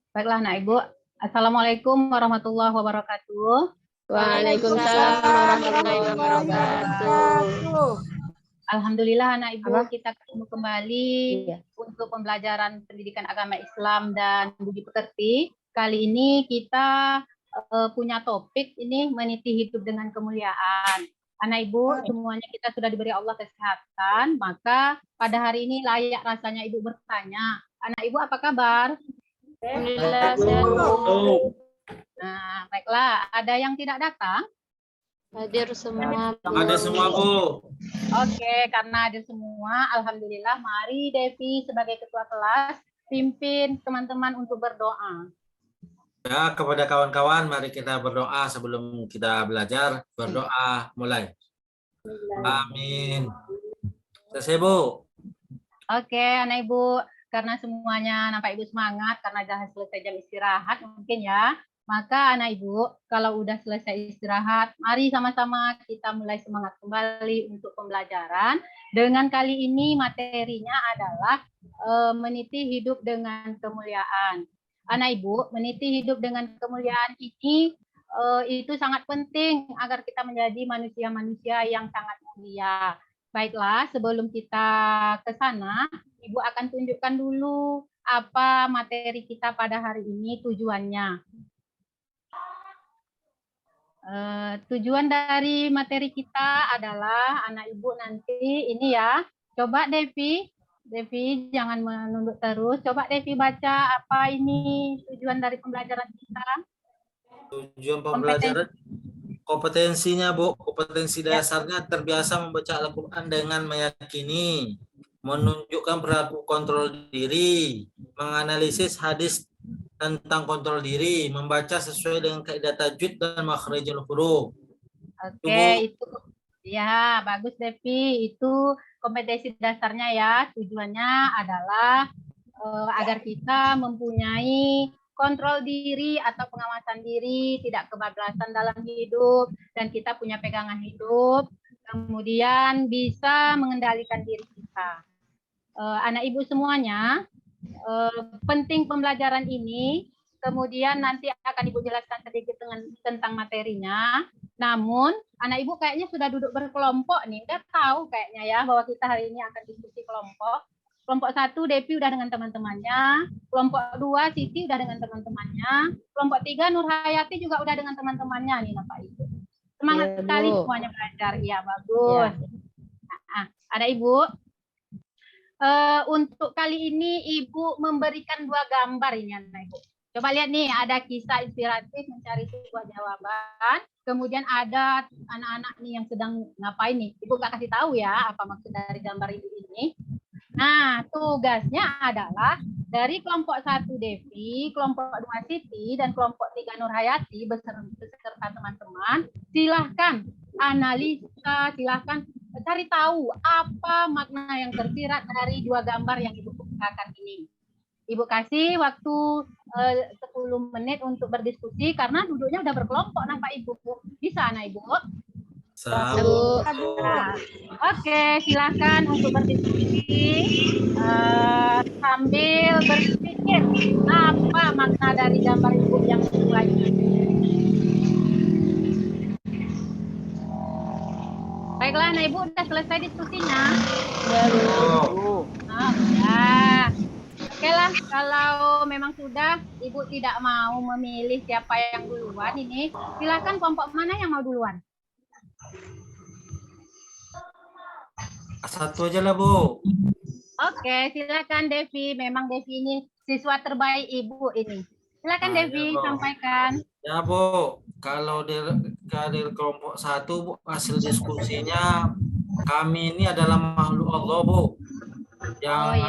Baiklah, anak Ibu. Assalamualaikum warahmatullahi wabarakatuh. Waalaikumsalam warahmatullahi wabarakatuh. Alhamdulillah, anak Ibu, kita ketemu kembali untuk pembelajaran pendidikan agama Islam dan budi pekerti. Kali ini kita punya topik ini meniti hidup dengan kemuliaan. Anak Ibu, semuanya kita sudah diberi Allah kesehatan, maka pada hari ini layak rasanya Ibu bertanya. Anak Ibu apa kabar? Alhamdulillah sehat, Bu. Nah, baiklah. Ada yang tidak datang? Hadir semua, Bu. Ada semua, Bu. Oke, karena ada semua, alhamdulillah. Mari Devi sebagai ketua kelas pimpin teman-teman untuk berdoa. Ya, kepada kawan-kawan, mari kita berdoa sebelum kita belajar. Berdoa mulai. Amin. Selesai, Bu. Oke, anak Ibu, karena semuanya nampak Ibu semangat, karena sudah selesai jam istirahat mungkin ya. Maka anak Ibu, kalau udah selesai istirahat, mari sama-sama kita mulai semangat kembali untuk pembelajaran. Dengan kali ini materinya adalah meniti hidup dengan kemuliaan. Anak Ibu, meniti hidup dengan kemuliaan ini itu sangat penting agar kita menjadi manusia-manusia yang sangat mulia. Baiklah, sebelum kita ke sana, Ibu akan tunjukkan dulu apa materi kita pada hari ini, tujuannya. Tujuan dari materi kita adalah anak Ibu nanti ini ya. Coba Devi jangan menunduk terus. Coba Devi baca apa ini tujuan dari pembelajaran kita. Tujuan pembelajaran kompetensinya, Bu. Kompetensi dasarnya terbiasa membaca Al-Quran dengan meyakini, menunjukkan perilaku kontrol diri, menganalisis hadis tentang kontrol diri, membaca sesuai dengan kaidah tajwid dan makhrijul huruf. Oke, itu ya bagus Devi. Itu kompetensi dasarnya ya. Tujuannya adalah agar kita mempunyai kontrol diri atau pengawasan diri, tidak kebablasan dalam hidup, dan kita punya pegangan hidup, kemudian bisa mengendalikan diri kita. Anak Ibu semuanya, penting pembelajaran ini, kemudian nanti akan Ibu jelaskan sedikit tentang materinya. Namun, anak Ibu kayaknya sudah duduk berkelompok nih, udah tahu kayaknya ya bahwa kita hari ini akan diskusi kelompok. Kelompok 1 Devi udah dengan teman-temannya, kelompok 2 Siti udah dengan teman-temannya, kelompok 3 Nurhayati juga udah dengan teman-temannya nih Bapak Ibu. Semangat ya, sekali semuanya belajar. Iya, bagus. Ya. Nah, ada Ibu. Untuk kali ini Ibu memberikan 2 gambar ini anak Ibu. Coba lihat nih, ada kisah inspiratif mencari sebuah jawaban. Kemudian ada anak-anak nih yang sedang ngapain nih. Ibu nggak kasih tahu ya apa maksud dari gambar Ibu ini. Nah, tugasnya adalah dari kelompok 1 Devi, kelompok 2 Siti, dan kelompok 3 Nurhayati beserta teman-teman, silahkan analisa, silahkan cari tahu apa makna yang tersirat dari 2 gambar yang Ibu bukakan ini. Ibu kasih waktu 10 menit untuk berdiskusi karena duduknya udah berkelompok nampak Ibu. Bisa anak Ibu? Satu. Oke, silakan untuk berdiskusi sambil berpikir apa makna dari gambar Ibu yang lagi. Baiklah, anak Ibu udah selesai diskusinya. Ya, Bu. Oh, ya. Oke lah, kalau memang sudah Ibu tidak mau memilih siapa yang duluan ini, silakan kelompok mana yang mau duluan. Satu aja lah, Bu. Oke, silakan Devi. Memang Devi ini siswa terbaik Ibu ini. Silakan Devi, ya, sampaikan. Ya, Bu. Kalau dari kelompok 1, Bu, hasil diskusinya kami ini adalah makhluk Allah, Bu. Yang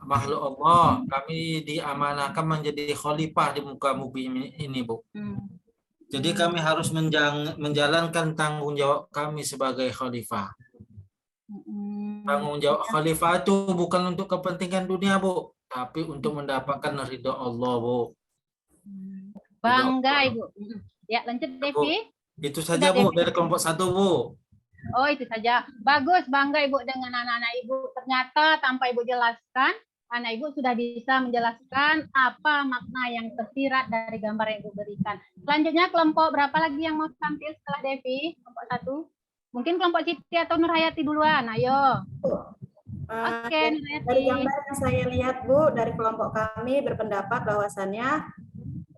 makhluk Allah, kami diamanahkan menjadi khalifah di muka bumi ini, Bu. Jadi kami harus menjalankan tanggung jawab kami sebagai khalifah. Tanggung jawab khalifah itu bukan untuk kepentingan dunia, Bu, tapi untuk mendapatkan ridho Allah, Bu. Bangga Ibu. Ya, lanjut Devi. Itu saja, Bu, dari kelompok 1, Bu. Oh, itu saja. Bagus, bangga Ibu dengan anak-anak Ibu. Ternyata tanpa Ibu jelaskan, anak Ibu sudah bisa menjelaskan apa makna yang tersirat dari gambar yang Ibu berikan. Selanjutnya kelompok berapa lagi yang mau tampil setelah Devi? Kelompok 1. Mungkin kelompok Siti atau Nurhayati duluan. Ayo. Oke, Nurhayati. Dari gambar yang saya lihat, Bu, dari kelompok kami berpendapat bahwasannya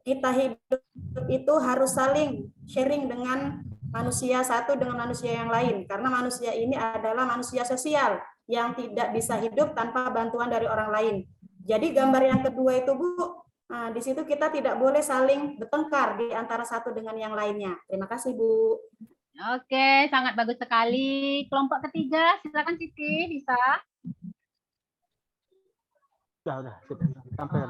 kita hidup itu harus saling sharing dengan manusia satu dengan manusia yang lain, karena manusia ini adalah manusia sosial yang tidak bisa hidup tanpa bantuan dari orang lain. Jadi gambar yang kedua itu, Bu, di situ kita tidak boleh saling bertengkar di antara satu dengan yang lainnya. Terima kasih, Bu. Oke, sangat bagus sekali. Kelompok ketiga, silakan Siti, bisa. Udah, sampai.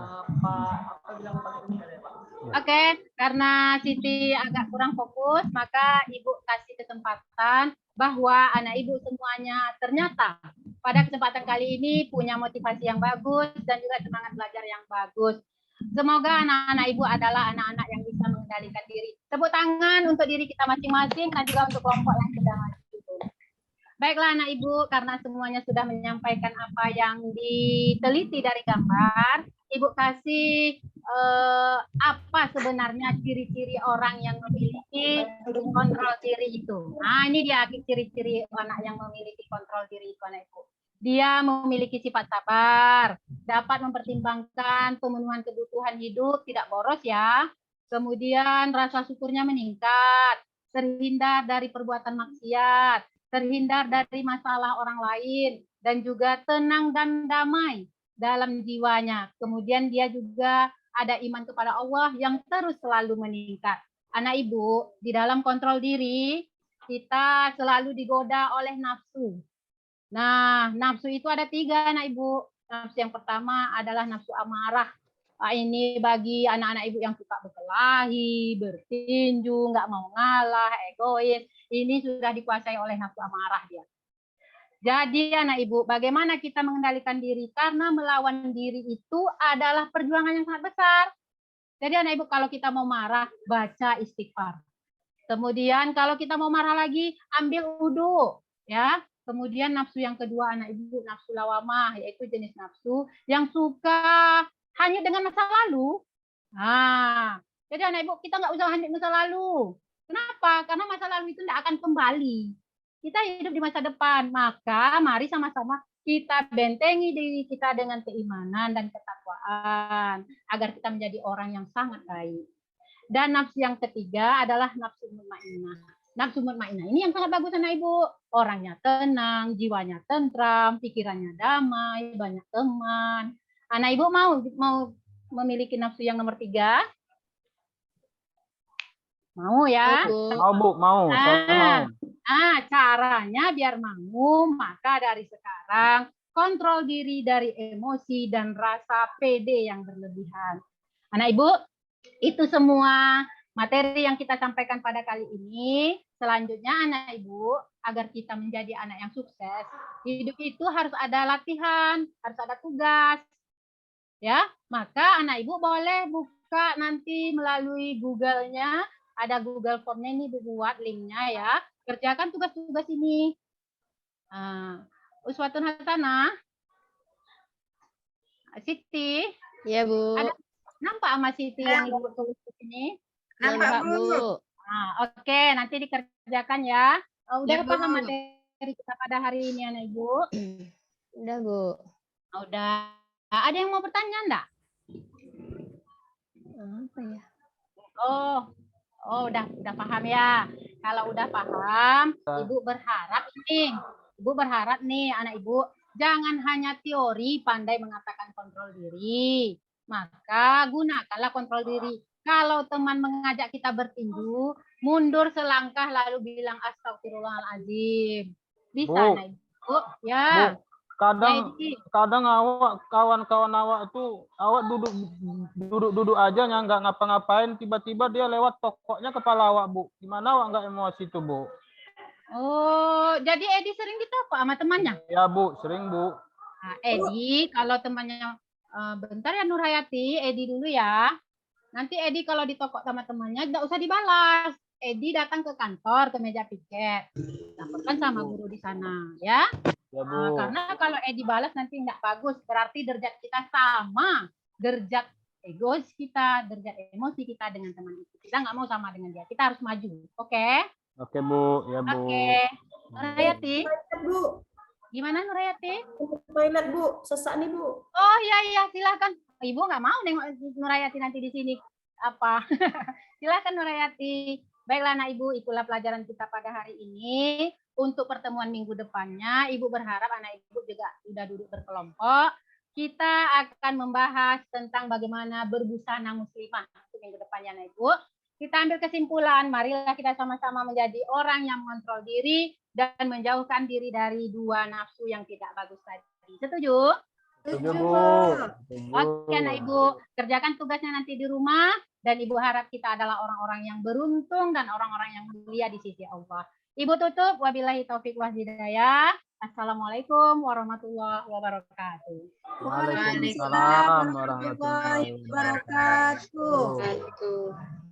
Oke, karena Siti agak kurang fokus, maka Ibu kasih kesempatan bahwa anak Ibu semuanya ternyata pada kesempatan kali ini punya motivasi yang bagus dan juga semangat belajar yang bagus. Semoga anak-anak Ibu adalah anak-anak yang bisa mengendalikan diri. Tepuk tangan untuk diri kita masing-masing dan juga untuk kelompok yang sedang maju. Baiklah anak Ibu, karena semuanya sudah menyampaikan apa yang diteliti dari gambar, Ibu kasih apa sebenarnya ciri-ciri orang yang memiliki kontrol diri itu. Nah, ini dia ciri-ciri anak yang memiliki kontrol diri itu, anak Ibu. Dia memiliki sifat sabar, dapat mempertimbangkan pemenuhan kebutuhan hidup, tidak boros ya. Kemudian rasa syukurnya meningkat, terhindar dari perbuatan maksiat, terhindar dari masalah orang lain, dan juga tenang dan damai dalam jiwanya. Kemudian dia juga ada iman kepada Allah yang terus selalu meningkat. Anak Ibu, di dalam kontrol diri, kita selalu digoda oleh nafsu. Nah, nafsu itu ada 3, anak Ibu. Nafsu yang pertama adalah nafsu amarah. Ini bagi anak-anak Ibu yang suka berkelahi, bertinju, nggak mau ngalah, egois. Ini sudah dikuasai oleh nafsu amarah dia. Jadi anak Ibu, bagaimana kita mengendalikan diri? Karena melawan diri itu adalah perjuangan yang sangat besar. Jadi anak Ibu, kalau kita mau marah, baca istighfar. Kemudian kalau kita mau marah lagi, ambil wudhu. Ya. Kemudian nafsu yang kedua anak Ibu, nafsu lawamah, yaitu jenis nafsu yang suka hanyut dengan masa lalu. Nah, jadi anak Ibu, kita nggak usah hanyut masa lalu. Kenapa? Karena masa lalu itu tidak akan kembali. Kita hidup di masa depan, maka mari sama-sama kita bentengi diri kita dengan keimanan dan ketakwaan agar kita menjadi orang yang sangat baik. Dan nafsu yang ketiga adalah nafsu mutmainnah. Nafsu mutmainnah ini yang sangat bagus anak Ibu. Orangnya tenang, jiwanya tentram, pikirannya damai, banyak teman. Anak Ibu mau memiliki nafsu yang nomor 3? Mau ya? Mau Bu, mau. Saya mau. Caranya biar mau, maka dari sekarang kontrol diri dari emosi dan rasa pede yang berlebihan. Anak Ibu, itu semua materi yang kita sampaikan pada kali ini. Selanjutnya anak Ibu, agar kita menjadi anak yang sukses, hidup itu harus ada latihan, harus ada tugas. Ya, maka anak Ibu boleh buka nanti melalui Google-nya, ada Google Form-nya ini dibuat linknya ya. Kerjakan tugas-tugas ini. Uswatun hasanah. Siti. Ya, Bu. Ada nampak sama Siti yang Ibu tulis di sini? Nampak, Bu. Oke, nanti dikerjakan ya. Udah Ya, Bu. paham materi kita pada hari ini anak Ibu? Udah, Bu. Udah. Ada yang mau bertanya enggak? Apa ya? Oh, udah paham ya. Kalau udah paham, Ibu berharap nih anak Ibu jangan hanya teori pandai mengatakan kontrol diri. Maka gunakanlah kontrol diri. Kalau teman mengajak kita bertinju, mundur selangkah lalu bilang astagfirullahaladzim. Bisa anak Ibu? Ya. Bu, kadang awak kawan-kawan awak itu awak duduk aja nggak ngapa-ngapain, tiba-tiba dia lewat tokoknya kepala awak, Bu. Gimana awak nggak emosi tuh, Bu? Oh, jadi Edi sering ditokok sama temannya? Ya, Bu, sering, Bu. Nah, Edi kalau temannya bentar ya Nurhayati, Edi dulu ya. Nanti Edi kalau ditokok sama temannya nggak usah dibalas. Edi datang ke kantor, ke meja piket. Laporkan sama guru di sana, ya. Ya, Nah, Bu. karena kalau Edi balas nanti nggak bagus, berarti derajat kita sama. Derajat egois kita, derajat emosi kita dengan teman itu. Kita nggak mau sama dengan dia. Kita harus maju. Oke? Oke, Bu. Ya, Bu. Oke. Nurayati, Toilet, Bu. gimana Nurayati? Toilet, Bu. Sesak nih, Bu. Oh iya, silakan. Ibu nggak mau nengok Nurayati nanti di sini apa? Silakan Nurayati. Baiklah anak Ibu, itulah pelajaran kita pada hari ini. Untuk pertemuan minggu depannya, Ibu berharap anak Ibu juga sudah duduk berkelompok. Kita akan membahas tentang bagaimana berbusana muslimah untuk minggu depannya anak Ibu. Kita ambil kesimpulan, marilah kita sama-sama menjadi orang yang mengontrol diri dan menjauhkan diri dari dua nafsu yang tidak bagus tadi. Setuju? Setuju, Bu. Oke anak Ibu, kerjakan tugasnya nanti di rumah dan Ibu harap kita adalah orang-orang yang beruntung dan orang-orang yang mulia di sisi Allah. Ibu tutup, wabillahi taufik wa hidayah. Assalamualaikum warahmatullahi wabarakatuh. Waalaikumsalam warahmatullahi wabarakatuh. Wabarakatuh.